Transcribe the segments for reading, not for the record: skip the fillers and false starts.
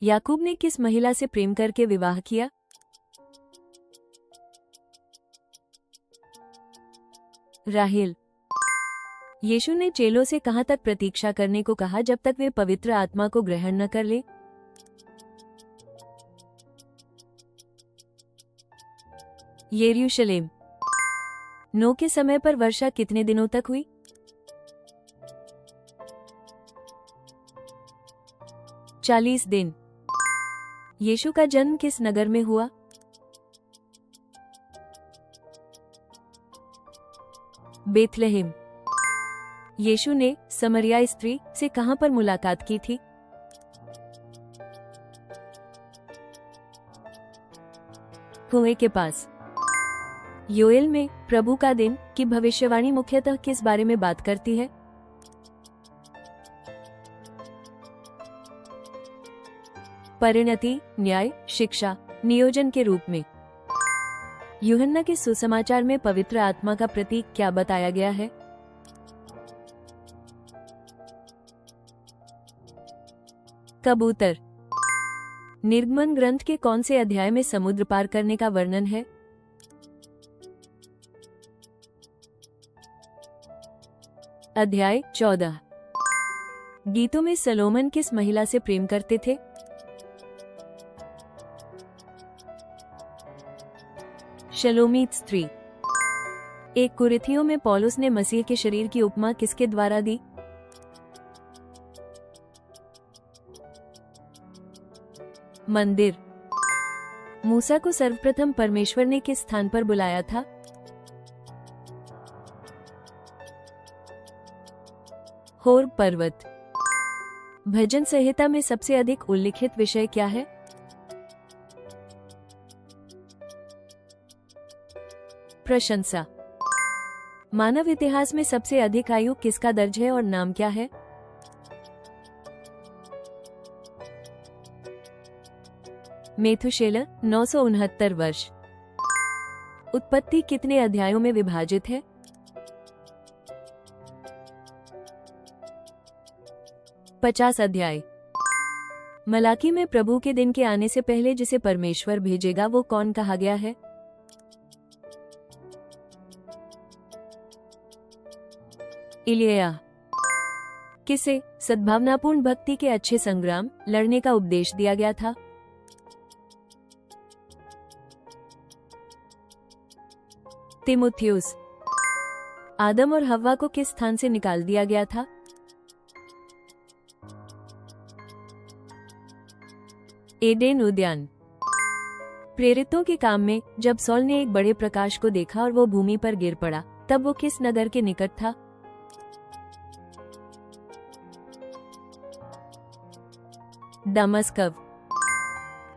याकूब ने किस महिला से प्रेम करके विवाह किया? राहेल। यीशु ने चेलों से कहां तक प्रतीक्षा करने को कहा जब तक वे पवित्र आत्मा को ग्रहण न कर ले? यरूशलेम। नोह के समय पर वर्षा कितने दिनों तक हुई? 40 दिन। यीशु का जन्म किस नगर में हुआ? बेथलेहेम। यीशु ने समरिया स्त्री से कहां पर मुलाकात की थी? कुएं के पास। योएल में प्रभु का दिन की भविष्यवाणी मुख्यतः किस बारे में बात करती है? परिणति, न्याय, शिक्षा, नियोजन के रूप में। यूहन्ना के सुसमाचार में पवित्र आत्मा का प्रतीक क्या बताया गया है? कबूतर। निर्गमन ग्रंथ के कौन से अध्याय में समुद्र पार करने का वर्णन है? अध्याय 14। गीतों में सलोमन किस महिला से प्रेम करते थे? शलोमीत स्त्री। एक कुरिन्थियों में पौलुस ने मसीह के शरीर की उपमा किसके द्वारा दी? मंदिर। मूसा को सर्वप्रथम परमेश्वर ने किस स्थान पर बुलाया था? होर पर्वत। भजन संहिता में सबसे अधिक उल्लिखित विषय क्या है? प्रशंसा। मानव इतिहास में सबसे अधिक आयु किसका दर्ज है और नाम क्या है? मेथुशेलह 969 वर्ष। उत्पत्ति कितने अध्यायों में विभाजित है? 50 अध्याय। मलाकी में प्रभु के दिन के आने से पहले जिसे परमेश्वर भेजेगा वो कौन कहा गया है? इलिया। किसे सद्भावनापूर्ण भक्ति के अच्छे संग्राम लड़ने का उपदेश दिया गया था? तिमुथियुस। आदम और हव्वा को किस स्थान से निकाल दिया गया था? एडेन उद्यान। प्रेरितों के काम में जब सौल ने एक बड़े प्रकाश को देखा और वो भूमि पर गिर पड़ा, तब वो किस नगर के निकट था? दमस्कव।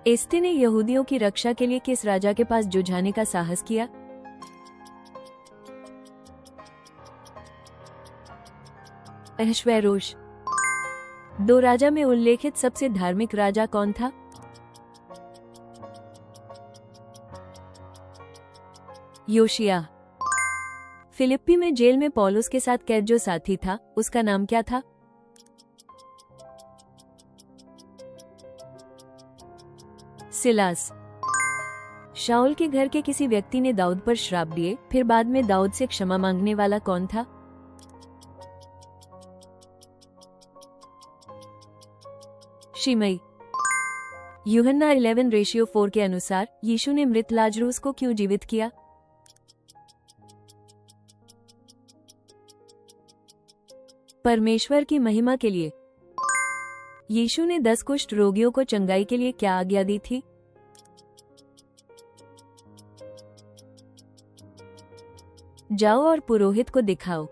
एस्ते ने यहूदियों की रक्षा के लिए किस राजा के पास जुझाने का साहस किया? अहश्वेरोश। 2 राजा में उल्लेखित सबसे धार्मिक राजा कौन था? योशिया। फिलिप्पी में जेल में पौलुस के साथ कैद जो साथी था उसका नाम क्या था? सिलास। शाऊल के घर के किसी व्यक्ति ने दाऊद पर श्राप दिए, फिर बाद में दाऊद से क्षमा मांगने वाला कौन था? शिमई। यूहन्ना 11:4 के अनुसार यीशु ने मृत लाजरूस को क्यों जीवित किया? परमेश्वर की महिमा के लिए। यीशु ने 10 कुष्ठ रोगियों को चंगाई के लिए क्या आज्ञा दी थी? जाओ और पुरोहित को दिखाओ।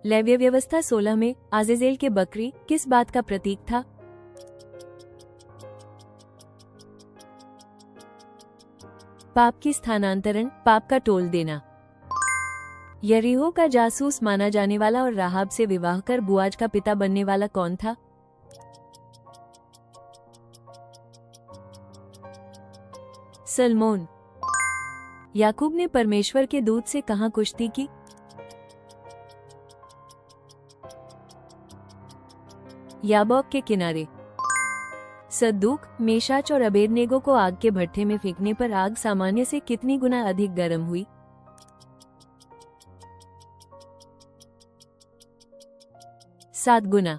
लेव्य व्यवस्था 16 में आज़ेज़ेल के बकरी किस बात का प्रतीक था? पाप की स्थानांतरण, पाप का टोल देना। यरीहो का जासूस माना जाने वाला और राहाब से विवाह कर बुआज का पिता बनने वाला कौन था? सलमोन। याकूब ने परमेश्वर के दूत से कहां कुश्ती की? याबोक के किनारे। सद्दूक, मेशाच और अबेदनेगो को आग के भट्ठे में फेंकने पर आग सामान्य से कितनी गुना अधिक गर्म हुई? 7 गुना।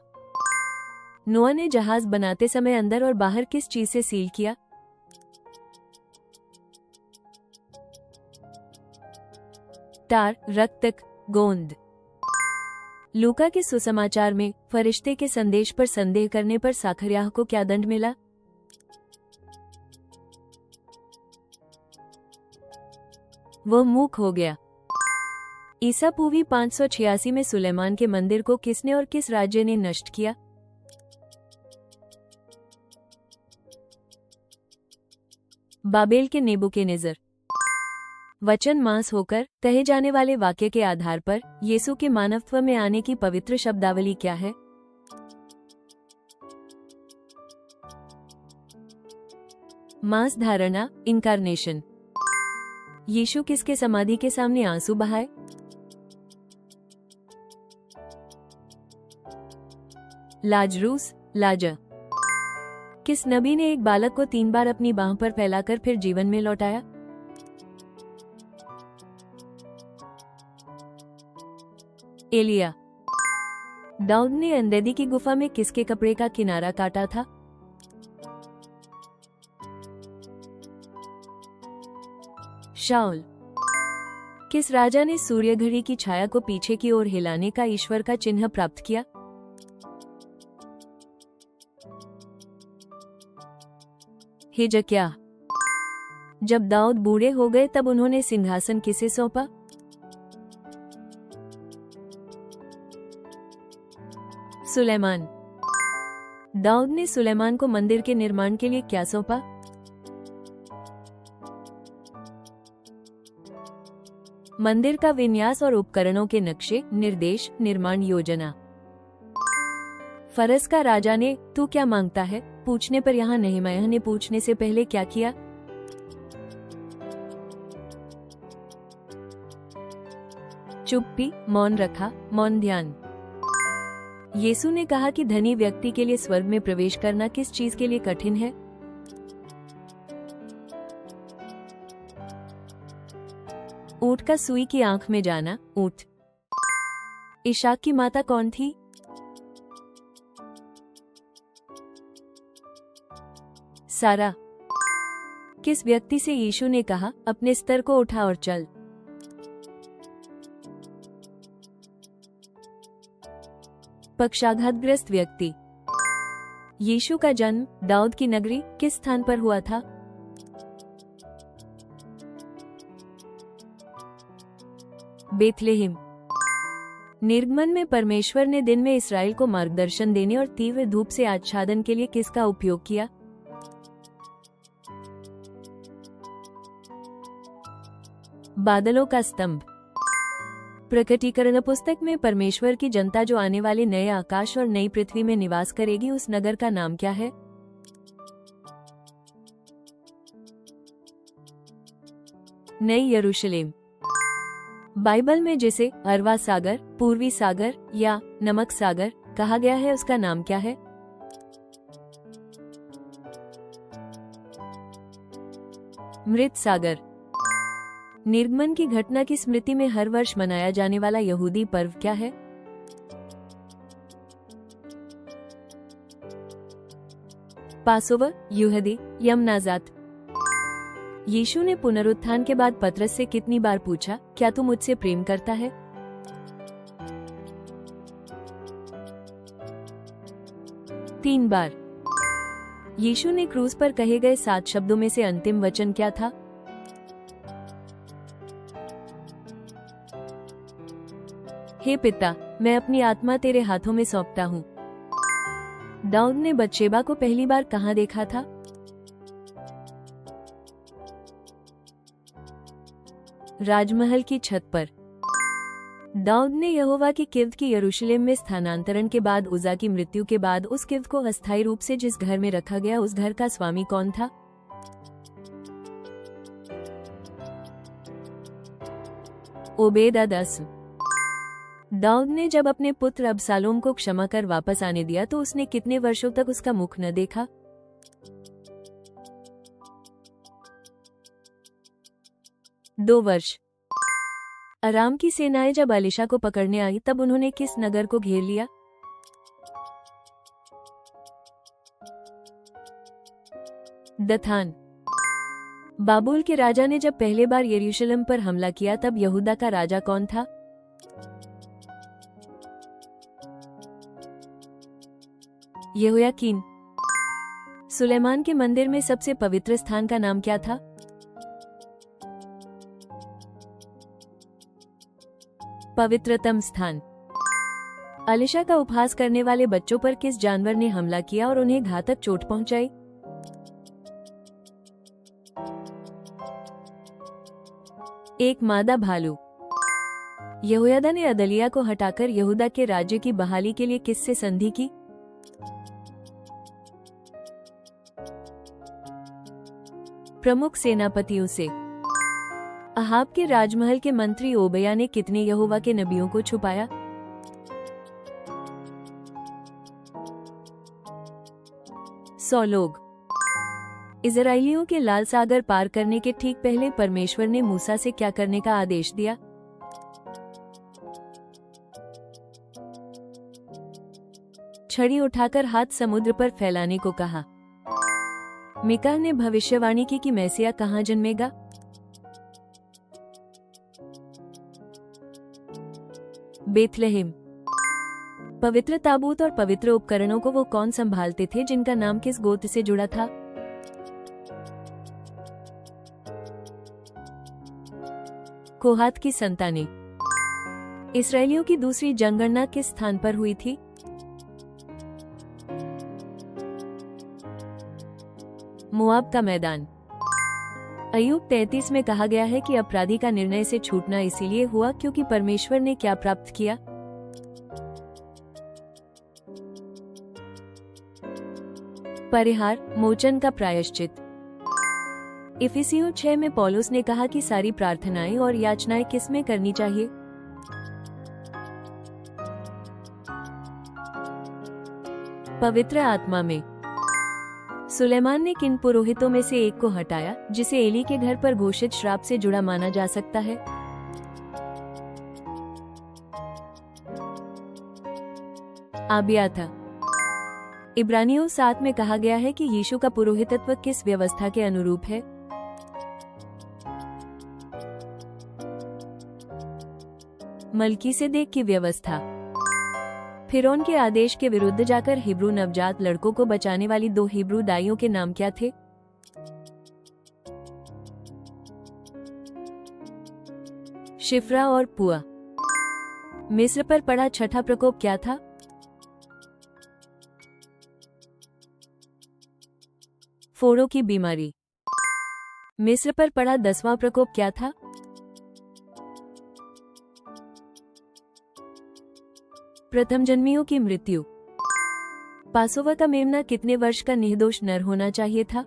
नोआ ने जहाज बनाते समय अंदर और बाहर किस चीज से सील किया? तार, रक्तक, गोंद। लूका के सुसमाचार में फरिश्ते के संदेश पर संदेह करने पर साखरियाह को क्या दंड मिला? वह मूक हो गया। ईसा पूर्वी 586 में सुलेमान के मंदिर को किसने और किस राज्य ने नष्ट किया? बाबेल के नेबुकदनेस्सर। वचन मांस होकर कहे जाने वाले वाक्य के आधार पर यीशु के मानवत्व में आने की पवित्र शब्दावली क्या है? मांस धारणा, इनकारनेशन। यीशु किसके समाधि के सामने आंसू बहाए? लाजरूस, लाजर। किस नबी ने एक बालक को 3 बार अपनी बाह पर फैलाकर फिर जीवन में लौटाया? एलिया। दाऊद ने अंदेदी की गुफा में किसके कपड़े का किनारा काटा था? शाऊल। किस राजा ने सूर्य घड़ी की छाया को पीछे की ओर हिलाने का ईश्वर का चिन्ह प्राप्त किया? हिजकिय्याह। जब दाऊद बूढ़े हो गए तब उन्होंने सिंहासन किसे सौंपा? सुलेमान। दाऊद ने सुलेमान को मंदिर के निर्माण के लिए क्या सौंपा? मंदिर का विन्यास और उपकरणों के नक्शे, निर्देश, निर्माण योजना। फरस का राजा ने तू क्या मांगता है पूछने पर यहाँ नहमयाह ने पूछने से पहले क्या किया? चुप्पी, मौन रखा, मौन ध्यान। यीशु ने कहा कि धनी व्यक्ति के लिए स्वर्ग में प्रवेश करना किस चीज के लिए कठिन है? ऊंट का सुई की आंख में जाना, ऊंट। इशाक की माता कौन थी? सारा। किस व्यक्ति से यीशु ने कहा अपने स्तर को उठा और चल? पक्षाघातग्रस्त व्यक्ति। यीशु का जन्म दाऊद की नगरी किस स्थान पर हुआ था? बेथलेहम। निर्गमन में परमेश्वर ने दिन में इस्राएल को मार्गदर्शन देने और तीव्र धूप से आच्छादन के लिए किसका उपयोग किया? बादलों का स्तंभ। प्रकटीकरण पुस्तक में परमेश्वर की जनता जो आने वाले नए आकाश और नई पृथ्वी में निवास करेगी उस नगर का नाम क्या है? नई यरूशलेम। बाइबल में जिसे अरवा सागर, पूर्वी सागर या नमक सागर कहा गया है उसका नाम क्या है? मृत सागर। निर्गमन की घटना की स्मृति में हर वर्ष मनाया जाने वाला यहूदी पर्व क्या है? पासोवर, यहूदी, यमनाजात। यीशु ने पुनरुत्थान के बाद पतरस से कितनी बार पूछा क्या तू मुझसे प्रेम करता है? 3 बार। यीशु ने क्रूस पर कहे गए 7 शब्दों में से अंतिम वचन क्या था? हे पिता, मैं अपनी आत्मा तेरे हाथों में सौंपता हूँ। दाऊद ने बतशेबा को पहली बार कहाँ देखा था? राजमहल की छत पर। दाऊद ने यहोवा की किर्द की यरूशलेम में स्थानांतरण के बाद उजा की मृत्यु के बाद उस किर्द को अस्थायी रूप से जिस घर में रखा गया उस घर का स्वामी कौन था? ओबेद-एदोम। दाऊद ने जब अपने पुत्र अबशालोम को क्षमा कर वापस आने दिया तो उसने कितने वर्षों तक उसका मुख न देखा? दो वर्ष। अराम की सेनाएं जब अलीशा को पकड़ने आई तब उन्होंने किस नगर को घेर लिया? दथान। बाबुल के राजा ने जब पहले बार यरूशलेम पर हमला किया तब यहूदा का राजा कौन था? यहोयाकीन। सुलेमान के मंदिर में सबसे पवित्र स्थान का नाम क्या था? पवित्रतम स्थान। अलीशा का उपहास करने वाले बच्चों पर किस जानवर ने हमला किया और उन्हें घातक चोट पहुंचाई? एक मादा भालू। यहोयादा ने अदलिया को हटाकर यहूदा के राज्य की बहाली के लिए किससे संधि की? प्रमुख सेनापतियों से। अहाब के राजमहल के मंत्री ओबया ने कितने यहोवा के नबियों को छुपाया? 100 लोग। इजराइलियों के लाल सागर पार करने के ठीक पहले परमेश्वर ने मूसा से क्या करने का आदेश दिया? छड़ी उठाकर हाथ समुद्र पर फैलाने को कहा। मीका ने भविष्यवाणी की कि मैसिया कहाँ जन्मेगा? बेथलेहेम। पवित्र ताबूत और पवित्र उपकरणों को वो कौन संभालते थे जिनका नाम किस गोत्र से जुड़ा था? कोहात की संतानें। इस्राएलियों की दूसरी जनगणना किस स्थान पर हुई थी? मोआब का मैदान। अय्यूब 33 में कहा गया है कि अपराधी का निर्णय से छूटना इसीलिए हुआ क्योंकि परमेश्वर ने क्या प्राप्त किया? परिहार, मोचन का प्रायश्चित। इफिसियों 6 में पौलुस ने कहा कि सारी प्रार्थनाएं और याचनाएं किस में करनी चाहिए? पवित्र आत्मा में। सुलेमान ने किन पुरोहितों में से एक को हटाया जिसे एली के घर पर घोषित श्राप से जुड़ा माना जा सकता है? आबिया था। इब्रानियों 7 में कहा गया है कि यीशु का पुरोहितत्व किस व्यवस्था के अनुरूप है? मलकीसेदेक की व्यवस्था। फिरौन के आदेश के विरुद्ध जाकर हिब्रू नवजात लड़कों को बचाने वाली 2 हिब्रू दाइयों के नाम क्या थे? शिफ्रा और पुआ। मिस्र पर पड़ा छठा प्रकोप क्या था? फोड़ों की बीमारी। मिस्र पर पड़ा 10वां प्रकोप क्या था? प्रथम जन्मियों की मृत्यु। पासोवर का मेमना कितने वर्ष का निर्दोष नर होना चाहिए था?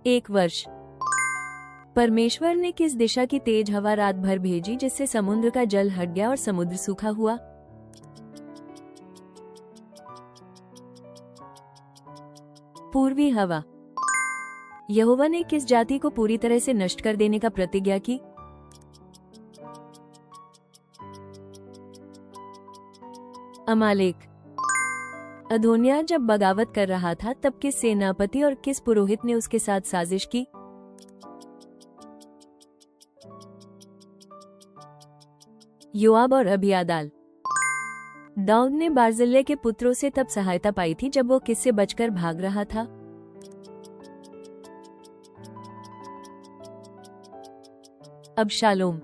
1 वर्ष। परमेश्वर ने किस दिशा की तेज हवा रात भर भेजी जिससे समुद्र का जल हट गया और समुद्र सूखा हुआ? पूर्वी हवा। यहोवा ने किस जाति को पूरी तरह से नष्ट कर देने का प्रतिज्ञा की? अमालेक। अदोनिया जब बगावत कर रहा था तब किस सेनापति और किस पुरोहित ने उसके साथ साजिश की? योआब और अबियादाल। दाऊद ने बार्जिल्ले के पुत्रों से तब सहायता पाई थी जब वो किससे बचकर भाग रहा था? अबशालोम।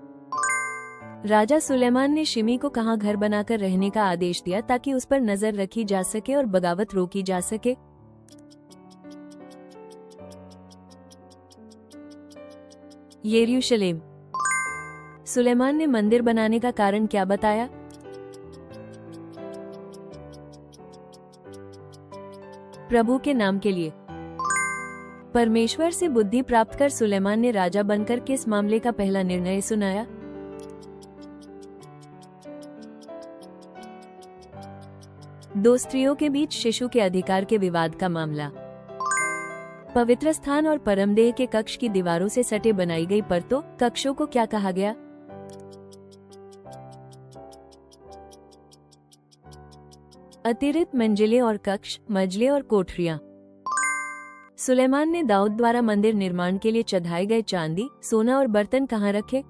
राजा सुलेमान ने शिमी को कहां घर बनाकर रहने का आदेश दिया ताकि उस पर नजर रखी जा सके और बगावत रोकी जा सके? यरूशलेम। सुलेमान ने मंदिर बनाने का कारण क्या बताया? प्रभु के नाम के लिए। परमेश्वर से बुद्धि प्राप्त कर सुलेमान ने राजा बनकर किस मामले का पहला निर्णय सुनाया? दो स्त्रियों के बीच शिशु के अधिकार के विवाद का मामला। पवित्र स्थान और परमदेह के कक्ष की दीवारों से सटे बनाई गई परतों, कक्षों को क्या कहा गया? अतिरिक्त मंजिलें और कक्ष, मजले और कोठरियां। सुलेमान ने दाऊद द्वारा मंदिर निर्माण के लिए चढ़ाए गए चांदी, सोना और बर्तन कहाँ रखे?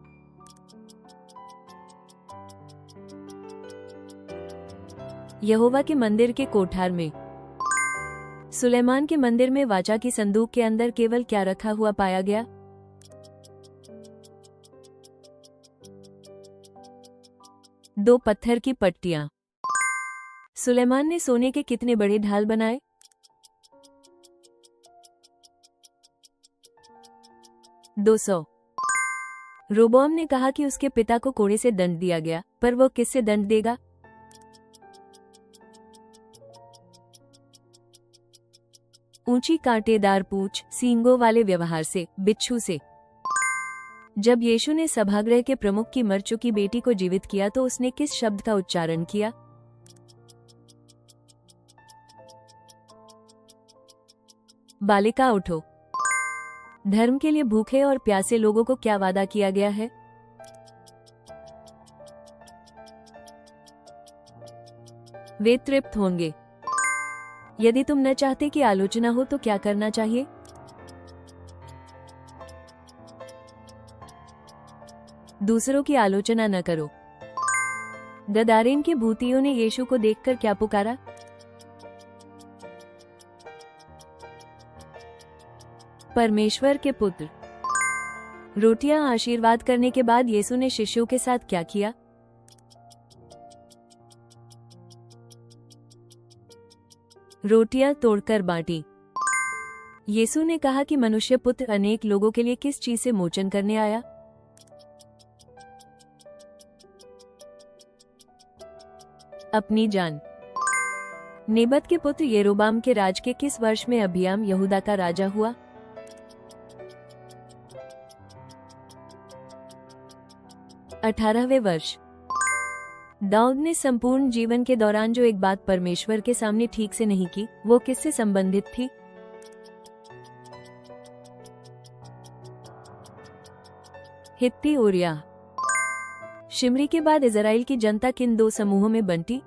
यहोवा के मंदिर के कोठार में। सुलेमान के मंदिर में वाचा की संदूक के अंदर केवल क्या रखा हुआ पाया गया? दो पत्थर की पट्टियां। सुलेमान ने सोने के कितने बड़े ढाल बनाए? 200। रोबोअम ने कहा कि उसके पिता को कोड़े से दंड दिया गया, पर वो किससे दंड देगा? ऊंची कांटेदार पूंछ, सींगों वाले व्यवहार से, बिच्छू से। जब यीशु ने सभागृह के प्रमुख की मर चुकी बेटी को जीवित किया तो उसने किस शब्द का उच्चारण किया? बालिका उठो। धर्म के लिए भूखे और प्यासे लोगों को क्या वादा किया गया है? वे तृप्त होंगे। यदि तुम न चाहते कि आलोचना हो तो क्या करना चाहिए? दूसरों की आलोचना न करो। गदारेन के भूतियों ने यीशु को देखकर क्या पुकारा? परमेश्वर के पुत्र। रोटियां आशीर्वाद करने के बाद यीशु ने शिष्यों के साथ क्या किया? रोटियां तोड़कर बांटी। यीशु ने कहा कि मनुष्य पुत्र अनेक लोगों के लिए किस चीज से मोचन करने आया? अपनी जान। नेबत के पुत्र यरोबाम के राज के किस वर्ष में अबियाम यहूदा का राजा हुआ? 18वें वर्ष। दाऊद ने संपूर्ण जीवन के दौरान जो एक बात परमेश्वर के सामने ठीक से नहीं की, वो किससे संबंधित थी? हित्ती उरिया। शिमरी के बाद इजराइल की जनता किन दो समूहों में बंटी?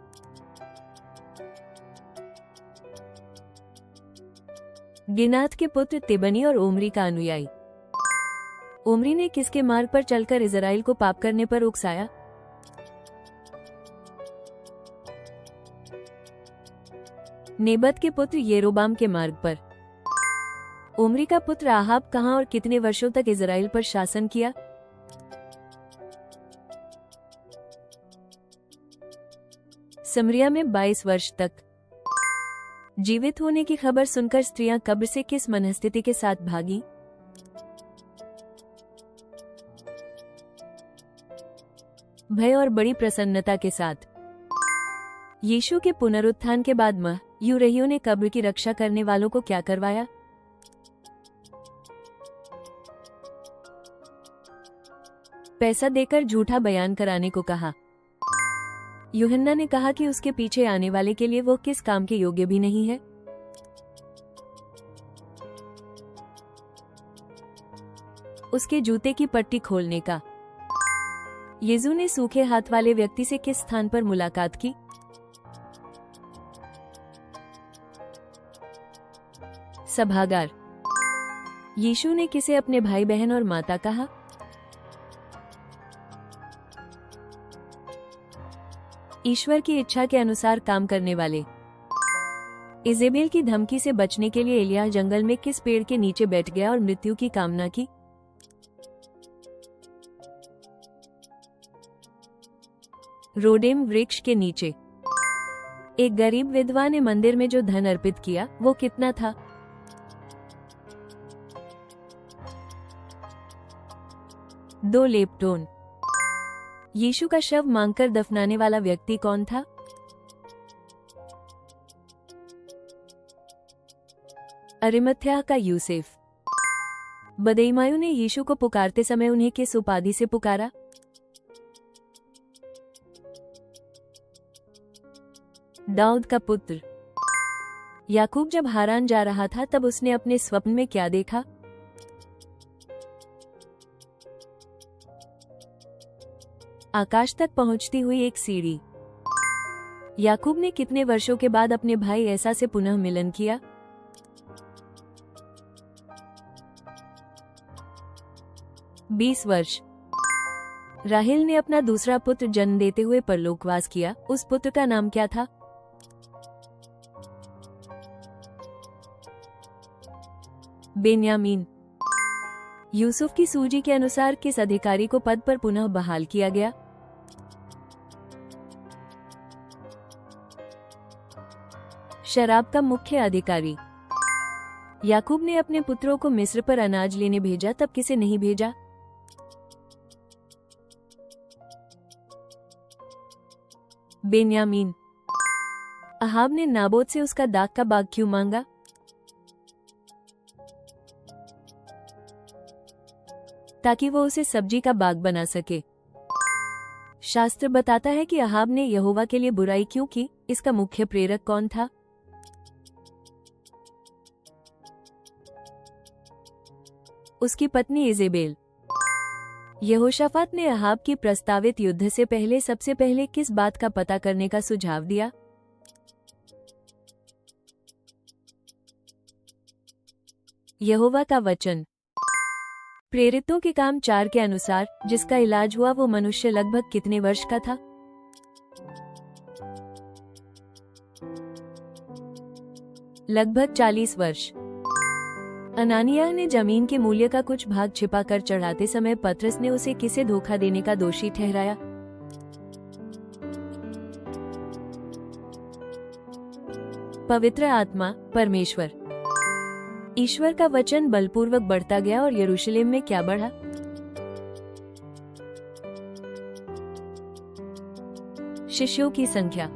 गिनात के पुत्र तिबनी और ओमरी का अनुयायी। ओमरी ने किसके मार्ग पर चलकर इजराइल को पाप करने पर उकसाया? नेबत के पुत्र यरोबाम के मार्ग पर। ओमरी का पुत्र आहाब कहां और कितने वर्षों तक इजराइल पर शासन किया? समरिया में 22 वर्ष तक। जीवित होने की खबर सुनकर स्त्रियां कब्र से किस मनस्थिति के साथ भागी? भय और बड़ी प्रसन्नता के साथ। यीशु के पुनरुत्थान के बाद यूरहियों ने कब्र की रक्षा करने वालों को क्या करवाया? पैसा देकर झूठा बयान कराने को कहा। यूहन्ना ने कहा कि उसके पीछे आने वाले के लिए वो किस काम के योग्य भी नहीं है? उसके जूते की पट्टी खोलने का। यीशु ने सूखे हाथ वाले व्यक्ति से किस स्थान पर मुलाकात की? सभागार। यीशु ने किसे अपने भाई बहन और माता कहा? ईश्वर की इच्छा के अनुसार काम करने वाले। इजेबेल की धमकी से बचने के लिए एलिय्याह जंगल में किस पेड़ के नीचे बैठ गया और मृत्यु की कामना की? रोडेम वृक्ष के नीचे। एक गरीब विधवा ने मंदिर में जो धन अर्पित किया, वो कितना था? दो लेप्टोन। यीशु का शव मांगकर दफनाने वाला व्यक्ति कौन था? अरिमथ्याह का यूसेफ। बदईमायु ने यीशु को पुकारते समय उन्हें किस उपाधि से पुकारा? दाऊद का पुत्र। याकूब जब हारान जा रहा था तब उसने अपने स्वप्न में क्या देखा? आकाश तक पहुंचती हुई एक सीढ़ी। याकूब ने कितने वर्षों के बाद अपने भाई एसा से पुनः मिलन किया? 20 वर्ष। राहेल ने अपना दूसरा पुत्र जन्म देते हुए परलोकवास किया, उस पुत्र का नाम क्या था? बेन्यामीन। यूसुफ की सूची के अनुसार किस अधिकारी को पद पर पुनः बहाल किया गया? शराब का मुख्य अधिकारी। याकूब ने अपने पुत्रों को मिस्र पर अनाज लेने भेजा, तब किसे नहीं भेजा? बेन्यामीन। अहाब ने नाबोत से उसका दाख का बाग क्यों मांगा? ताकि वो उसे सब्जी का बाग बना सके। शास्त्र बताता है कि अहाब ने यहोवा के लिए बुराई क्यों की, इसका मुख्य प्रेरक कौन था? उसकी पत्नी इजेबेल। यहोशाफात ने अहाब की प्रस्तावित युद्ध से पहले सबसे पहले किस बात का पता करने का सुझाव दिया? यहोवा का वचन। प्रेरितों के काम 4 के अनुसार जिसका इलाज हुआ वो मनुष्य लगभग कितने वर्ष का था? लगभग 40 वर्ष। अनानियाह ने जमीन के मूल्य का कुछ भाग छिपा कर चढ़ाते समय पतरस ने उसे किसे धोखा देने का दोषी ठहराया? पवित्र आत्मा, परमेश्वर। ईश्वर का वचन बलपूर्वक बढ़ता गया और यरूशलेम में क्या बढ़ा? शिष्यों की संख्या।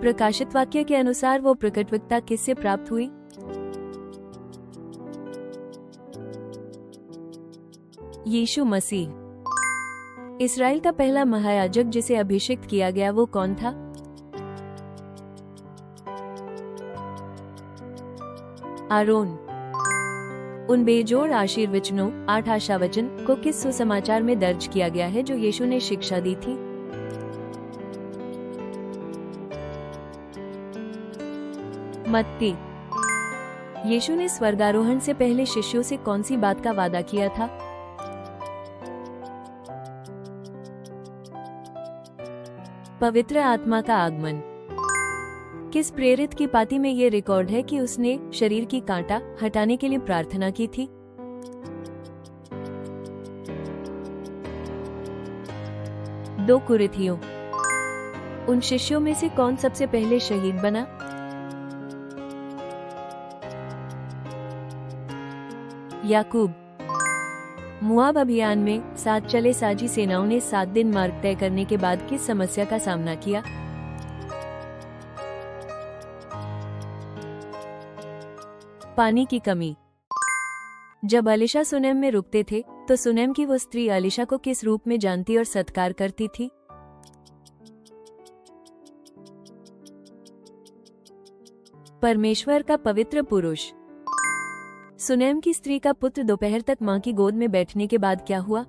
प्रकाशित वाक्य के अनुसार वो प्रकटवक्ता किससे प्राप्त हुई? यीशु मसीह। इस्राएल का पहला महायाजक जिसे अभिषिक्त किया गया वो कौन था? आरोन। उन बेजोड़ आशीर्वचनों 8 आशावचन को किस सुसमाचार में दर्ज किया गया है जो यीशु ने शिक्षा दी थी? मत्ती। यीशु ने स्वर्गारोहण से पहले शिष्यों से कौन सी बात का वादा किया था? पवित्र आत्मा का आगमन। किस प्रेरित की पाती में ये रिकॉर्ड है कि उसने शरीर की कांटा हटाने के लिए प्रार्थना की थी? दो कुरिन्थियों। उन शिष्यों में से कौन सबसे पहले शहीद बना? याकूब। मुआब अभियान में साथ चले साजी सेनाओं ने 7 दिन मार्ग तय करने के बाद किस समस्या का सामना किया? पानी की कमी। जब अलीशा सुनेम में रुकते थे तो सुनेम की वो स्त्री अलीशा को किस रूप में जानती और सत्कार करती थी? परमेश्वर का पवित्र पुरुष। सुनेम की स्त्री का पुत्र दोपहर तक मां की गोद में बैठने के बाद क्या हुआ?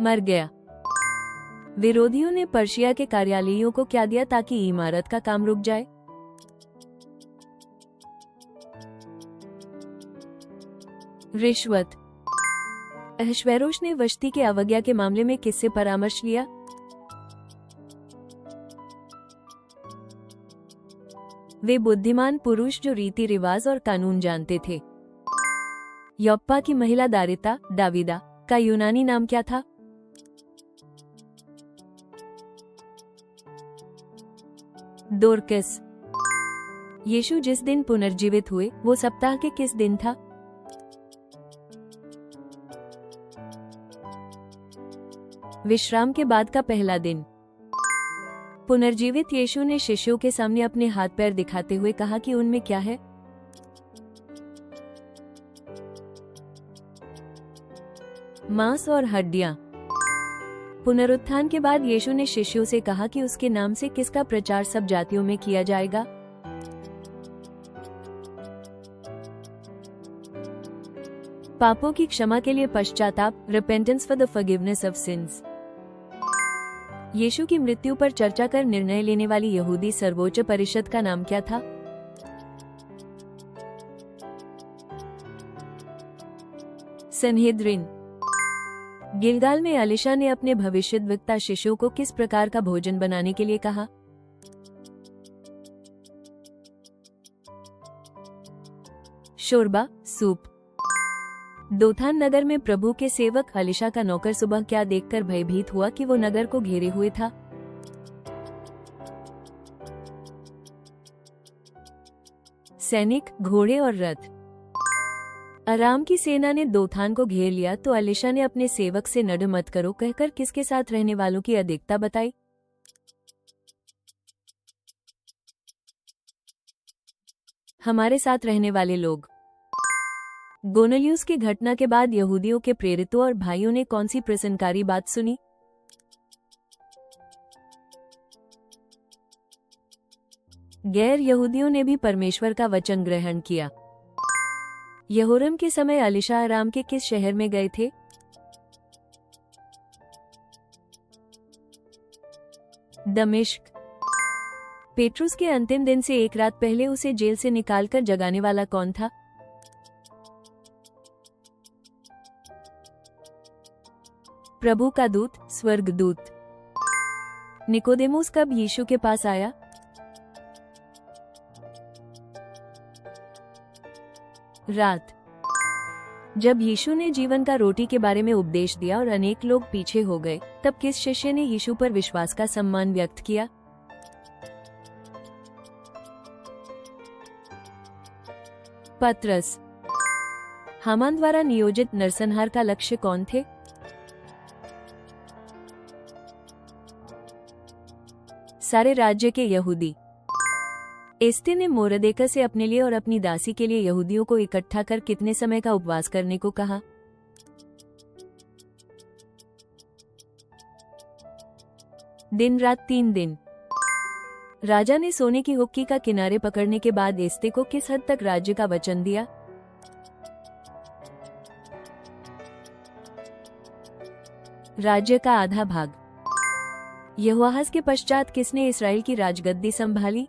मर गया। विरोधियों ने पर्शिया के कार्यालयों को क्या दिया ताकि इमारत का काम रुक जाए? रिश्वत। अहश्वेरोश ने वष्टी के अवज्ञा के मामले में किससे परामर्श लिया? वे बुद्धिमान पुरुष जो रीति रिवाज और कानून जानते थे। योप्पा की महिला दारिता दाविदा का यूनानी नाम क्या था? दोरकस। यीशु जिस दिन पुनर्जीवित हुए वो सप्ताह के किस दिन था? विश्राम के बाद का पहला दिन। पुनर्जीवित यीशु ने शिष्यों के सामने अपने हाथ पैर दिखाते हुए कहा कि उनमें क्या है? मांस और हड्डियां। पुनरुत्थान के बाद यीशु ने शिष्यों से कहा कि उसके नाम से किसका प्रचार सब जातियों में किया जाएगा। पापों की क्षमा के लिए पश्चाताप, repentance for the forgiveness of sins. Yeshu की मृत्यु पर चर्चा कर निर्णय लेने वाली यहूदी सर्वोच्च परिषद का नाम क्या था? सनहेद्रिन। गिलगाल में एलिशा ने अपने भविष्यद्वक्ता शिष्यों को किस प्रकार का भोजन बनाने के लिए कहा? शोरबा, सूप। दोथान नगर में प्रभु के सेवक एलिशा का नौकर सुबह क्या देखकर भयभीत हुआ कि वो नगर को घेरे हुए था? सैनिक, घोड़े और रथ। अराम की सेना ने दोथान को घेर लिया तो एलिशा ने अपने सेवक से नड मत करो कहकर किसके साथ रहने वालों की अधिकता बताई? हमारे साथ रहने वाले लोग। गोनलियुस की घटना के बाद यहूदियों के प्रेरितों और भाइयों ने कौन सी प्रसन्नकारी बात सुनी? गैर यहूदियों ने भी परमेश्वर का वचन ग्रहण किया। यहोरम के समय एलिशा अराम के किस शहर में गए थे? दमिश्क। पेट्रुस के अंतिम दिन से एक रात पहले उसे जेल से निकालकर जगाने वाला कौन था? प्रभु का दूत, स्वर्गदूत। निकोदेमुस कब यीशु के पास आया? रात। जब यीशु ने जीवन का रोटी के बारे में उपदेश दिया और अनेक लोग पीछे हो गए, तब किस शिष्य ने यीशु पर विश्वास का सम्मान व्यक्त किया? पतरस। हामान द्वारा नियोजित नरसंहार का लक्ष्य कौन थे? सारे राज्य के यहूदी। एस्ते ने मोरदेका से अपने लिए और अपनी दासी के लिए यहूदियों को इकट्ठा कर कितने समय का उपवास करने को कहा? दिन रात 3 दिन। राजा ने सोने की हुक्की का किनारे पकड़ने के बाद एस्ते को किस हद तक राज्य का वचन दिया? राज्य का आधा भाग। यहोआहाज के पश्चात किसने इस्राएल की राजगद्दी संभाली?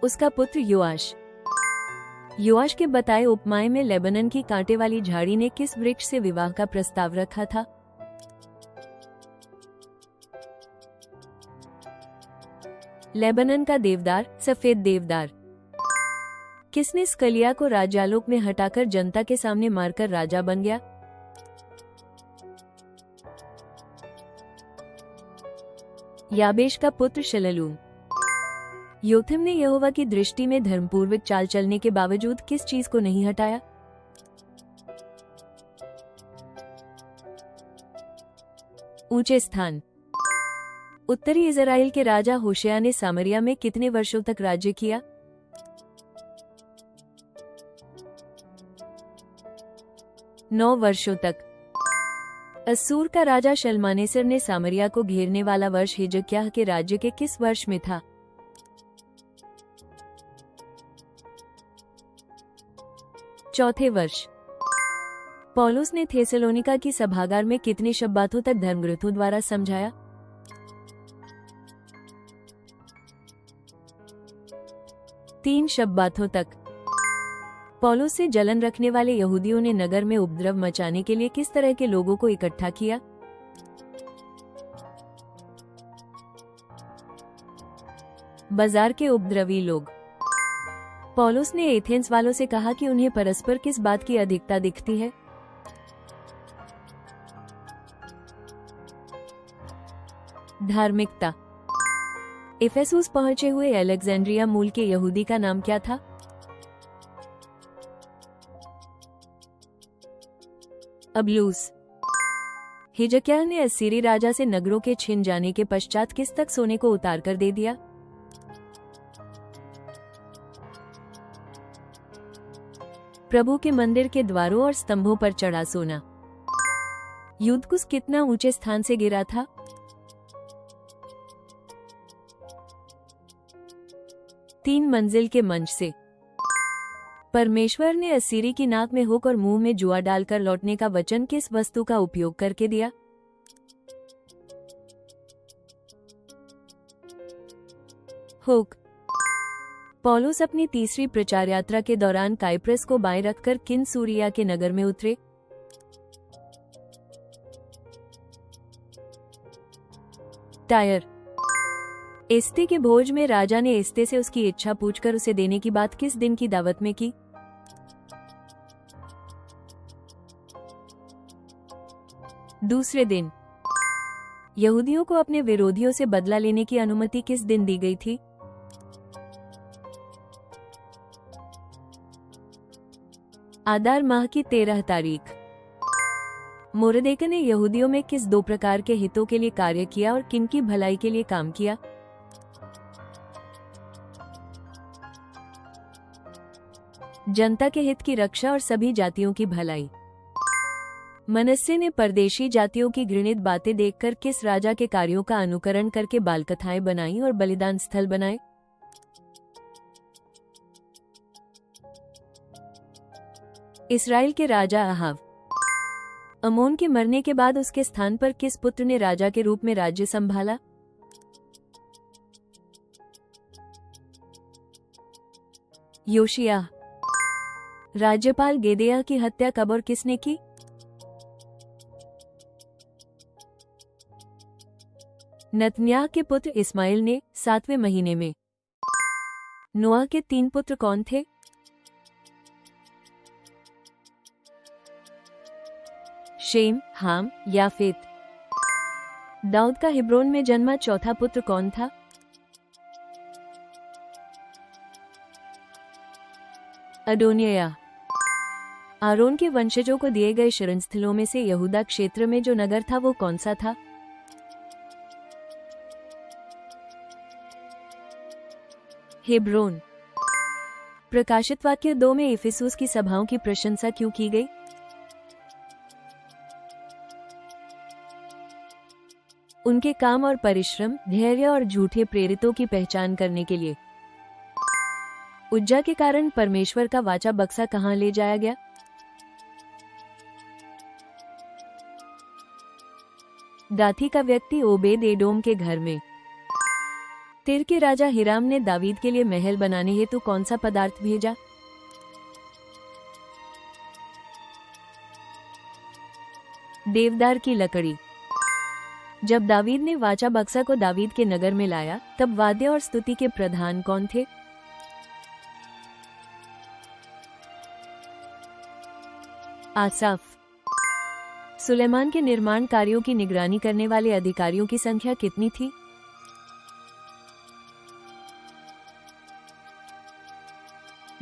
उसका पुत्र योआश। योआश के बताए उपमाए में लेबनन की कांटे वाली झाड़ी ने किस वृक्ष से विवाह का प्रस्ताव रखा था? लेबनन का देवदार, सफेद देवदार। किसने स्कलिया को राज्यालोक में हटाकर जनता के सामने मारकर राजा बन गया? याबेश का पुत्र शललूम। योथिम ने यहोवा की दृष्टि में धर्मपूर्वक चाल चलने के बावजूद किस चीज को नहीं हटाया? ऊंचे स्थान। उत्तरी इजराइल के राजा होशिया ने सामरिया में कितने वर्षों तक राज्य किया? 9 वर्षों तक। अस्सूर का राजा शल्मानेसर ने सामरिया को घेरने वाला वर्ष हिजकिय्याह के राज्य के किस वर्ष में था? चौथे वर्ष। पौलुस ने थेसलोनिका की सभागार में कितने शब्बातों तक धर्मग्रंथों द्वारा समझाया? 3 शब्बातों तक। पौलुस से जलन रखने वाले यहूदियों ने नगर में उपद्रव मचाने के लिए किस तरह के लोगों को इकट्ठा किया? बाजार के उपद्रवी लोग। पौलुस ने एथेंस वालों से कहा कि उन्हें परस्पर किस बात की अधिकता दिखती है? धार्मिकता। इफेसुस पहुंचे हुए अलेक्जेंड्रिया मूल के यहूदी का नाम क्या था? अबलूस। हिजकिय्याह ने अस्सीरी राजा से नगरों के छिन जाने के पश्चात किस तक सोने को उतार कर दे दिया? प्रभु के मंदिर के द्वारों और स्तंभों पर चढ़ा सोना। यूदकुस कितना ऊंचे स्थान से गिरा था? 3 मंजिल के मंच से। परमेश्वर ने असीरी की नाक में हुक और मुंह में जुआ डालकर लौटने का वचन किस वस्तु का उपयोग करके दिया? हुक। पौलुस अपनी तीसरी प्रचार यात्रा के दौरान काइप्रस को बाएं रखकर किन सूरिया के नगर में उतरे? टायर। एस्ते के भोज में राजा ने एस्ते से उसकी इच्छा पूछकर उसे देने की बात किस दिन की दावत में की? दूसरे दिन। यहूदियों को अपने विरोधियों से बदला लेने की अनुमति किस दिन दी गई थी? आदार माह की 13 तारीख। मोरदेक ने यहूदियों में किस 2 प्रकार के हितों के लिए कार्य किया और किन की भलाई के लिए काम किया? जनता के हित की रक्षा और सभी जातियों की भलाई। मनस्से ने परदेशी जातियों की घृणित बातें देखकर किस राजा के कार्यों का अनुकरण करके बाल कथाएं बनाई और बलिदान स्थल बनाए? इस्राएल के राजा अहाव। अमोन के मरने के बाद उसके स्थान पर किस पुत्र ने राजा के रूप में राज्य संभाला? योशिय्याह। राज्यपाल गेदेया की हत्या कब और किसने की? नतन्याह के पुत्र इस्माइल ने 7वें महीने में। नोआ के 3 पुत्र कौन थे? शेम, हाम, याफेत। दाऊद का हिब्रोन में जन्मा चौथा पुत्र कौन था? अदोनिय्याह। आरोन के वंशजों को दिए गए शरणस्थलों में से यहूदा क्षेत्र में जो नगर था वो कौन सा था? हेब्रोन। प्रकाशित वाक्य 2 में इफिसुस की सभाओं की प्रशंसा क्यों की गई? उनके काम और परिश्रम, धैर्य और झूठे प्रेरितों की पहचान करने के लिए। उज्जा के कारण परमेश्वर का वाचा बक्सा कहां ले जाया गया? गाथी का व्यक्ति ओबेद एडोम के घर में। तीर के राजा हिराम ने दावीद के लिए महल बनाने हेतु कौन सा पदार्थ भेजा? देवदार की लकड़ी। जब दावीद ने वाचा बक्सा को दावीद के नगर में लाया, तब वाद्य और स्तुति के प्रधान कौन थे? आसाफ। सुलेमान के निर्माण कार्यों की निगरानी करने वाले अधिकारियों की संख्या कितनी थी?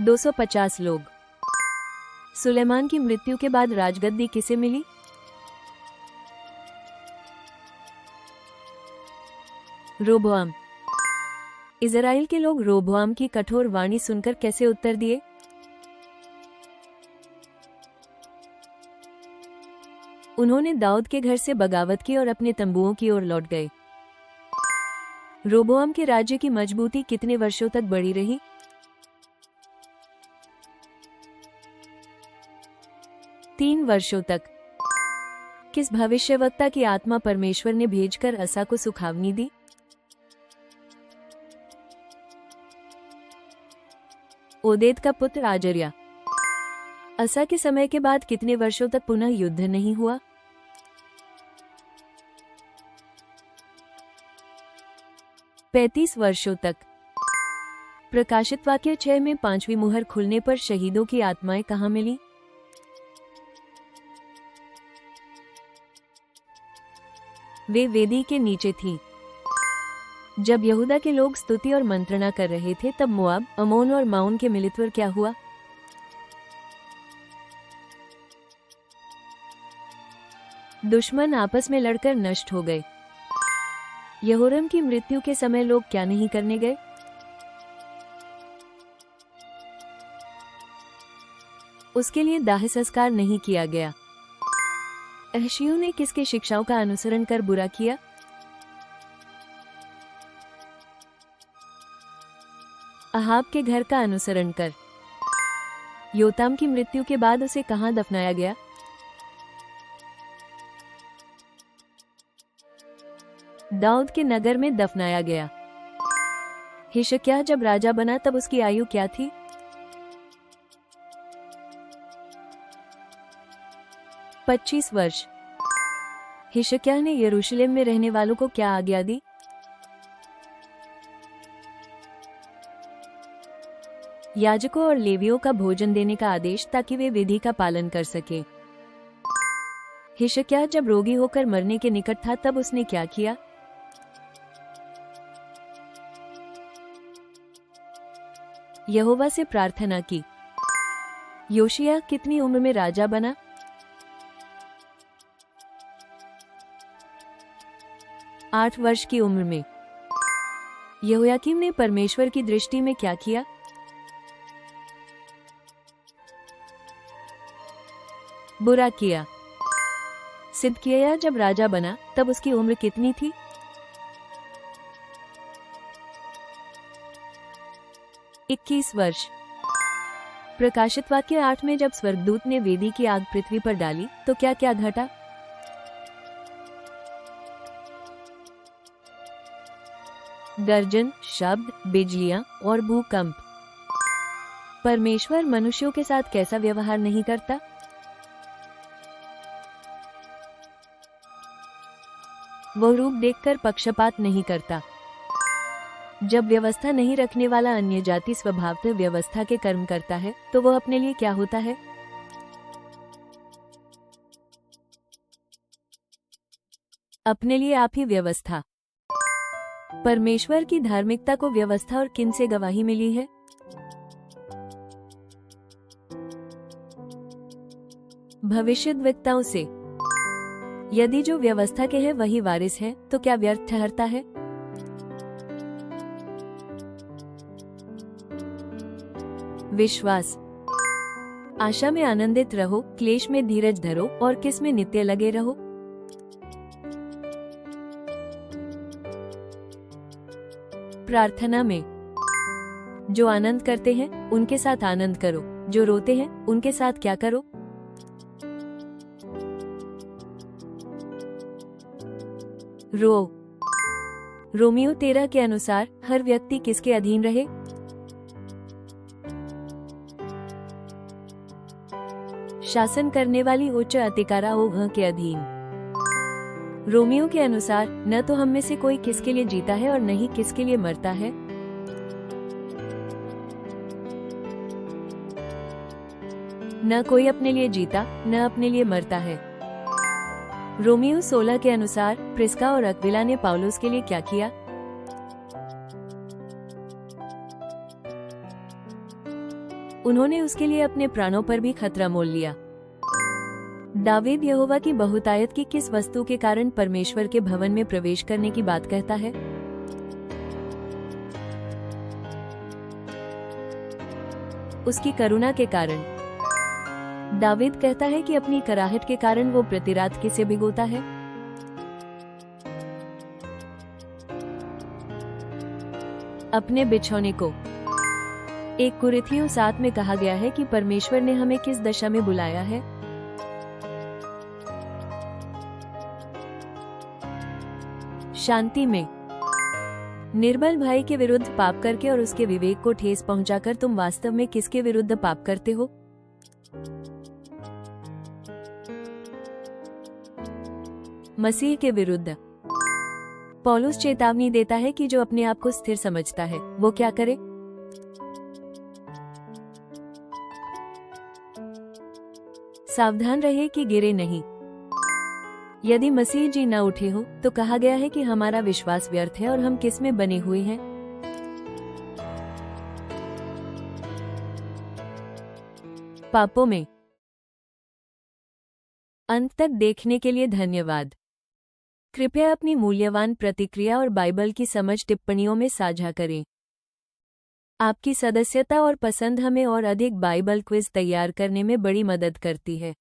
250 लोग। सुलेमान की मृत्यु के बाद राजगद्दी किसे मिली? रोबोआम। इज़राइल के लोग रोबोआम की कठोर वाणी सुनकर कैसे उत्तर दिए? उन्होंने दाऊद के घर से बगावत की और अपने तंबुओं की ओर लौट गए। रोबोआम के राज्य की मजबूती कितने वर्षों तक बढ़ी रही? 3 वर्षों तक। किस भविष्यवक्ता की आत्मा परमेश्वर ने भेजकर असा को सुखावनी दी? ओदेद का पुत्र आजर्या। असा के समय के बाद कितने वर्षों तक पुनः युद्ध नहीं हुआ? 35 वर्षों तक। प्रकाशित वाक्य 6 में 5वीं मुहर खुलने पर शहीदों की आत्माएं कहाँ मिली? वे वेदी के नीचे थी। जब यहूदा के लोग स्तुति और मंत्रणा कर रहे थे, तब मोआब, अमोन और माउन के मिलित क्या हुआ? दुश्मन आपस में लड़कर नष्ट हो गए। यहोरम की मृत्यु के समय लोग क्या नहीं करने गए? उसके लिए दाह संस्कार नहीं किया गया। अहशियों ने किसकी शिक्षाओं का अनुसरण कर बुरा किया? अहाब के घर का अनुसरण कर। योताम की मृत्यु के बाद उसे कहां दफनाया गया? दाऊद के नगर में दफनाया गया। हिशक्याह जब राजा बना तब उसकी आयु क्या थी? 25 वर्ष। हिशक्याह ने यरूशलेम में रहने वालों को क्या आज्ञा दी? याजकों और लेवियों का भोजन देने का आदेश, ताकि वे विधि का पालन कर सके। हिशक्याह जब रोगी होकर मरने के निकट था तब उसने क्या किया? यहोवा से प्रार्थना की। योशिय्याह कितनी उम्र में राजा बना? 8 वर्ष की उम्र में। यहोयाकीम ने परमेश्वर की दृष्टि में क्या किया? बुरा किया। सिदकिय्याह जब राजा बना तब उसकी उम्र कितनी थी? 21 वर्ष। प्रकाशित वाक्य 8 में जब स्वर्गदूत ने वेदी की आग पृथ्वी पर डाली तो क्या क्या घटा? गर्जन, शब्द, बिजलियां और भूकंप। परमेश्वर मनुष्यों के साथ कैसा व्यवहार नहीं करता? वो रूप देखकर पक्षपात नहीं करता। जब व्यवस्था नहीं रखने वाला अन्य जाति स्वभावतः व्यवस्था के कर्म करता है तो वो अपने लिए क्या होता है? अपने लिए आप ही व्यवस्था। परमेश्वर की धार्मिकता को व्यवस्था और किन से गवाही मिली है? भविष्यद्वक्ताओं से। यदि जो व्यवस्था के हैं वही वारिस है तो क्या व्यर्थ ठहरता है? विश्वास। आशा में आनंदित रहो, क्लेश में धीरज धरो और किस में नित्य लगे रहो? प्रार्थना में। जो आनंद करते हैं उनके साथ आनंद करो, जो रोते हैं उनके साथ क्या करो? रो। रोमियो 13 के अनुसार हर व्यक्ति किसके अधीन रहे? शासन करने वाली उच्च अधिकारा के अधीन। रोमियो के अनुसार न तो हम में से कोई किसके लिए जीता है और न ही किसके लिए मरता है। न कोई अपने लिए जीता न अपने लिए मरता है। रोमियो 16 के अनुसार प्रिस्का और अक्विला ने पौलुस के लिए क्या किया? उन्होंने उसके लिए अपने प्राणों पर भी खतरा मोल लिया। दावीद यहोवा की बहुतायत की किस वस्तु के कारण परमेश्वर के भवन में प्रवेश करने की बात कहता है? उसकी करुणा के कारण। दावीद कहता है कि अपनी कराहट के कारण वो प्रति रात किसे भिगोता है? अपने बिछौने को। 1 कुरिन्थियों 7 में कहा गया है कि परमेश्वर ने हमें किस दशा में बुलाया है? शांति में। निर्बल भाई के विरुद्ध पाप करके और उसके विवेक को ठेस पहुंचाकर तुम वास्तव में किसके विरुद्ध पाप करते हो? मसीह के विरुद्ध। पौलुस चेतावनी देता है कि जो अपने आप को स्थिर समझता है वो क्या करे? सावधान रहे कि गिरे नहीं। यदि मसीह जी न उठे हो तो कहा गया है कि हमारा विश्वास व्यर्थ है और हम किस में बने हुए हैं? पापों में। अंत तक देखने के लिए धन्यवाद। कृपया अपनी मूल्यवान प्रतिक्रिया और बाइबल की समझ टिप्पणियों में साझा करें। आपकी सदस्यता और पसंद हमें और अधिक बाइबल क्विज तैयार करने में बड़ी मदद करती है।